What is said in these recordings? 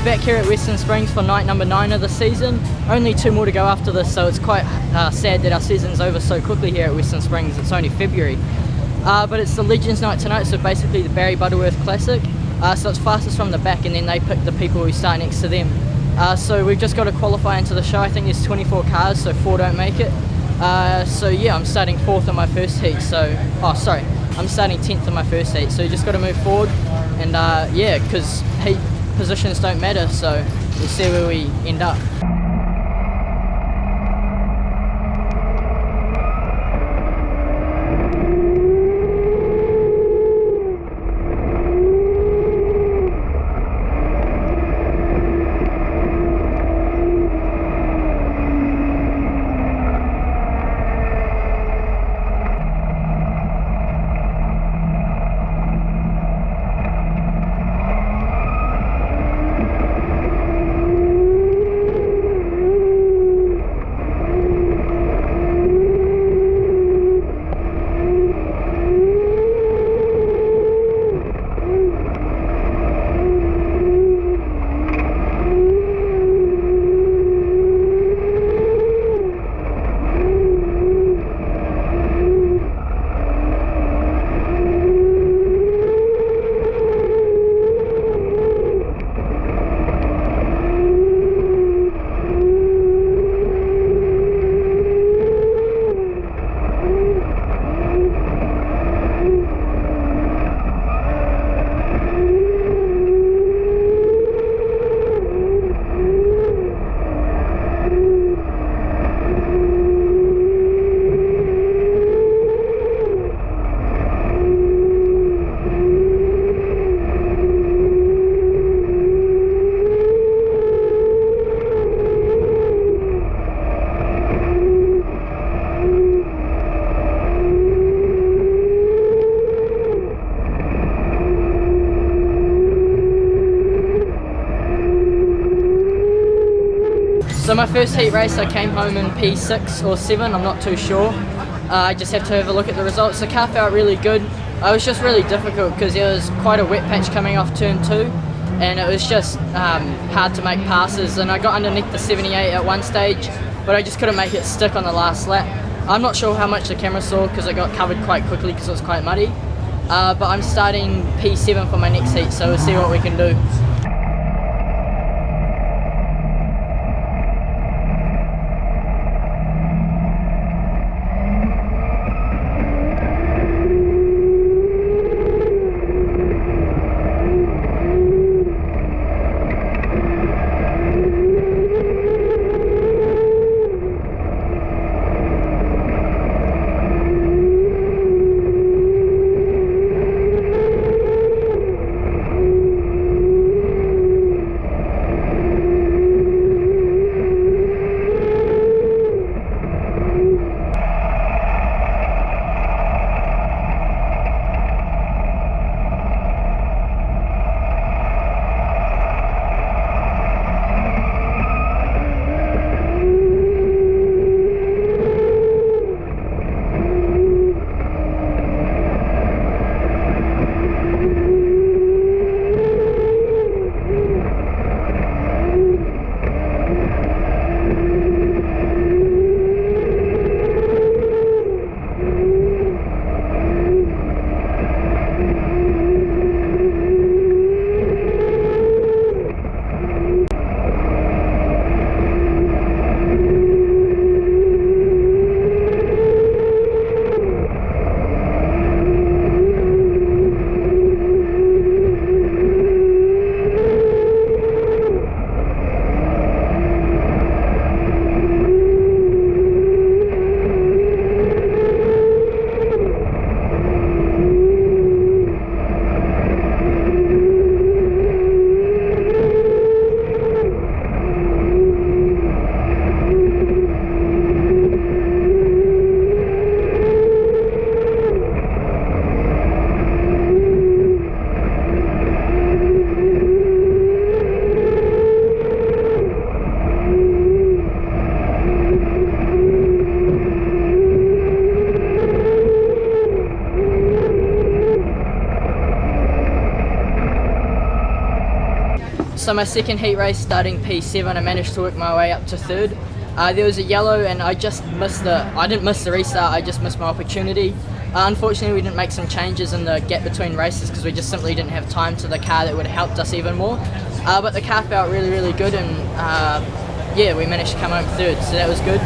we're back here at Western Springs for night number 9 of the season. Only 2 more to go after this, so it's quite sad that our season's over so quickly here at Western Springs. It's only February. But it's the Legends night tonight, so basically the Barry Butterworth Classic. So it's fastest from the back, and then they pick the people who start next to them. So we've just got to qualify into the show. I think there's 24 cars, so 4 don't make it. So yeah, I'm starting 4th in my first heat, I'm starting 10th in my first heat, so you just got to move forward, and yeah, because heat positions don't matter, so we'll see where we end up. So my first heat race, I came home in P6 or 7, I'm not too sure. I just have to have a look at the results. The car felt really good. It was just really difficult because there was quite a wet patch coming off turn 2, and it was just hard to make passes, and I got underneath the 78 at one stage, but I just couldn't make it stick on the last lap. I'm not sure how much the camera saw because it got covered quite quickly because it was quite muddy. But I'm starting P7 for my next heat, so we'll see what we can do. So my second heat race, starting P7, I managed to work my way up to third. There was a yellow and I didn't miss the restart, I just missed my opportunity. Unfortunately we didn't make some changes in the gap between races because we just simply didn't have time to the car that would have helped us even more. But the car felt really good, and yeah, we managed to come home third, so that was good.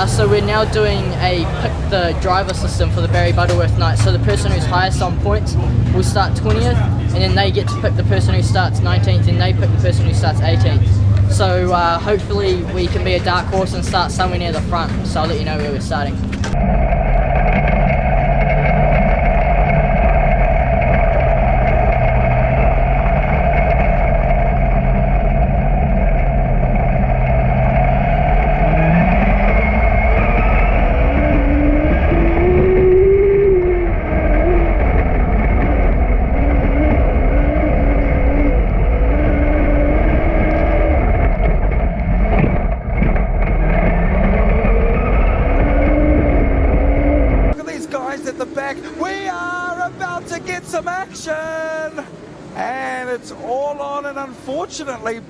So we're now doing a pick the driver system for the Barry Butterworth night. So the person who's highest on points will start 20th, and then they get to pick the person who starts 19th, and they pick the person who starts 18th. So hopefully we can be a dark horse and start somewhere near the front, so I'll let you know where we're starting. At the back, we are about to get some action, and it's all on, and unfortunately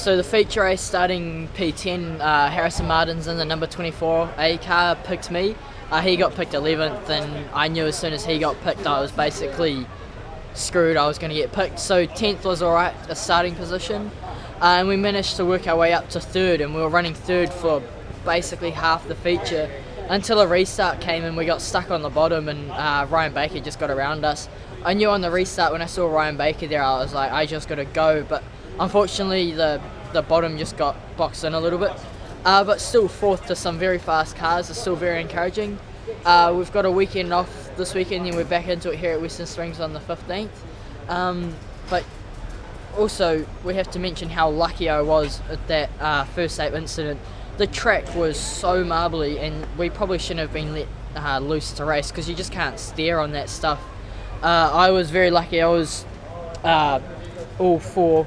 So the feature race starting P10, Harrison Martin's in the number 24A car picked me. He got picked 11th, and I knew as soon as he got picked I was basically screwed. I was going to get picked. So 10th was alright, a starting position, and we managed to work our way up to 3rd, and we were running 3rd for basically half the feature until a restart came and we got stuck on the bottom, and Ryan Baker just got around us. I knew on the restart when I saw Ryan Baker there, I was like, I just got to go, but unfortunately the bottom just got boxed in a little bit. But still 4th to some very fast cars is still very encouraging. We've got a weekend off this weekend, and we're back into it here at Western Springs on the 15th. But also we have to mention how lucky I was at that first ape incident. The track was so marbly, and we probably shouldn't have been let loose to race because you just can't steer on that stuff. I was very lucky. I was all 4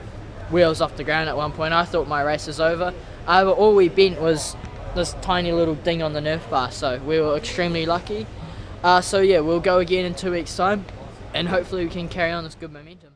wheels off the ground at one point. I thought my race was over. But all we bent was this tiny little ding on the nerf bar, so we were extremely lucky. So yeah, we'll go again in 2 weeks' time, and hopefully we can carry on this good momentum.